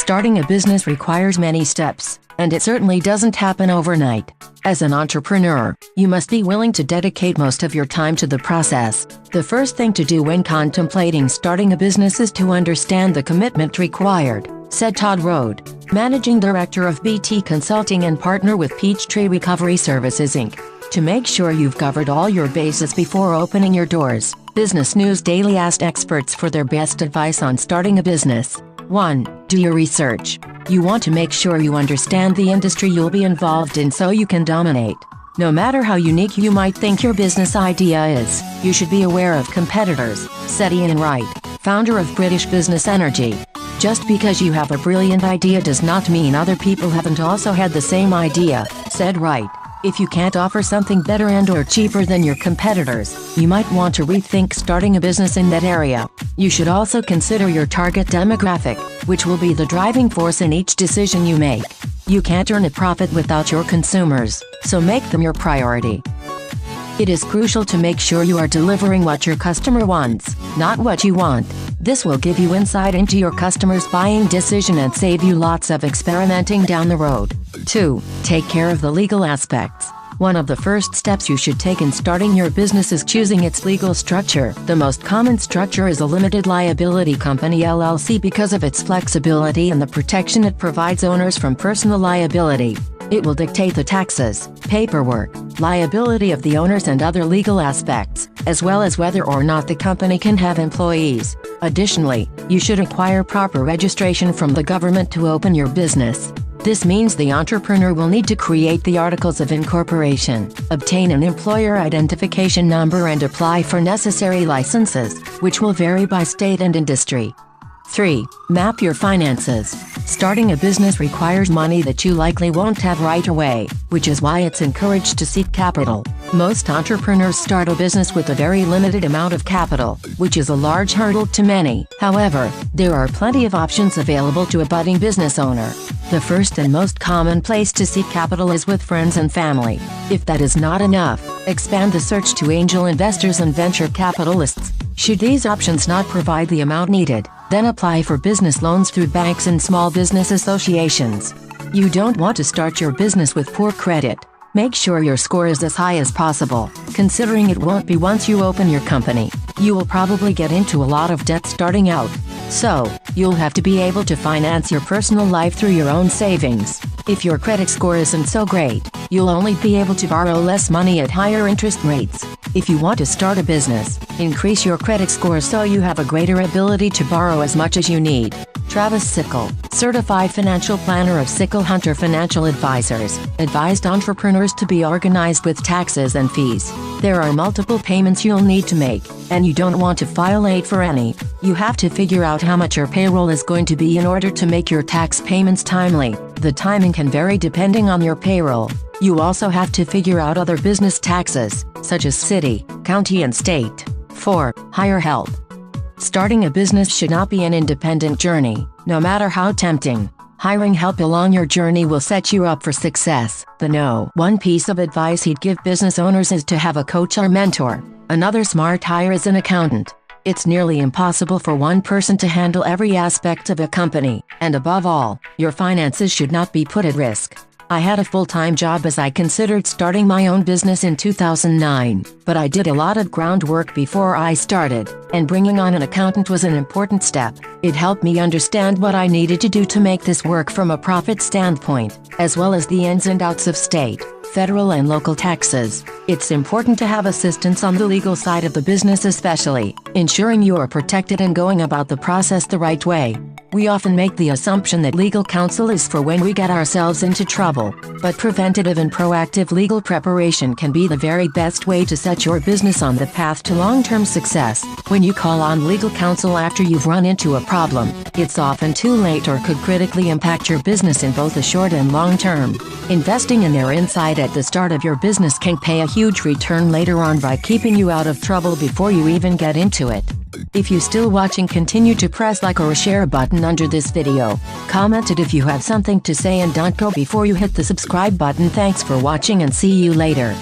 Starting a business requires many steps, and it certainly doesn't happen overnight. As an entrepreneur, you must be willing to dedicate most of your time to the process. The first thing to do when contemplating starting a business is to understand the commitment required, said Todd Rode, Managing Director of BT Consulting and partner with Peachtree Recovery Services Inc. To make sure you've covered all your bases before opening your doors, Business News Daily asked experts for their best advice on starting a business. 1. Do your research. You want to make sure you understand the industry you'll be involved in so you can dominate. No matter how unique you might think your business idea is, you should be aware of competitors, said Ian Wright, founder of British Business Energy. Just because you have a brilliant idea does not mean other people haven't also had the same idea, said Wright. If you can't offer something better and/or cheaper than your competitors, you might want to rethink starting a business in that area. You should also consider your target demographic, which will be the driving force in each decision you make. You can't earn a profit without your consumers, so make them your priority. It is crucial to make sure you are delivering what your customer wants, not what you want. This will give you insight into your customer's buying decision and save you lots of experimenting down the road. 2. Take care of the legal aspects. One of the first steps you should take in starting your business is choosing its legal structure. The most common structure is a limited liability company LLC because of its flexibility and the protection it provides owners from personal liability. It will dictate the taxes, paperwork, liability of the owners and other legal aspects, as well as whether or not the company can have employees. Additionally, you should acquire proper registration from the government to open your business. This means the entrepreneur will need to create the articles of incorporation, obtain an employer identification number and apply for necessary licenses, which will vary by state and industry. 3. Map your finances. Starting a business requires money that you likely won't have right away, which is why it's encouraged to seek capital. Most entrepreneurs start a business with a very limited amount of capital, which is a large hurdle to many. However, there are plenty of options available to a budding business owner. The first and most common place to seek capital is with friends and family. If that is not enough, expand the search to angel investors and venture capitalists. Should these options not provide the amount needed, then apply for business loans through banks and small business associations. You don't want to start your business with poor credit. Make sure your score is as high as possible, considering it won't be once you open your company. You will probably get into a lot of debt starting out. So, you'll have to be able to finance your personal life through your own savings. If your credit score isn't so great, you'll only be able to borrow less money at higher interest rates. If you want to start a business, increase your credit score so you have a greater ability to borrow as much as you need. Travis Sickle, certified financial planner of Sickle Hunter Financial Advisors, advised entrepreneurs to be organized with taxes and fees. There are multiple payments you'll need to make, and you don't want to file late for any. You have to figure out how much your payroll is going to be in order to make your tax payments timely. The timing can vary depending on your payroll. You also have to figure out other business taxes, such as city, county and state. 4. Hire help. Starting a business should not be an independent journey, no matter how tempting. Hiring help along your journey will set you up for success. One piece of advice he'd give business owners is to have a coach or mentor. Another smart hire is an accountant. It's nearly impossible for one person to handle every aspect of a company, and above all, your finances should not be put at risk. I had a full-time job as I considered starting my own business in 2009, but I did a lot of groundwork before I started, and bringing on an accountant was an important step. It helped me understand what I needed to do to make this work from a profit standpoint, as well as the ins and outs of state, federal and local taxes. It's important to have assistance on the legal side of the business, especially ensuring you are protected and going about the process the right way. We often make the assumption that legal counsel is for when we get ourselves into trouble, but preventative and proactive legal preparation can be the very best way to set your business on the path to long-term success. When you call on legal counsel after you've run into a problem, it's often too late or could critically impact your business in both the short and long term. Investing in their insight at the start of your business can pay a huge return later on by keeping you out of trouble before you even get into it. If you're still watching, continue to press like or share button under this video. Comment it if you have something to say and don't go before you hit the subscribe button. Thanks for watching and see you later.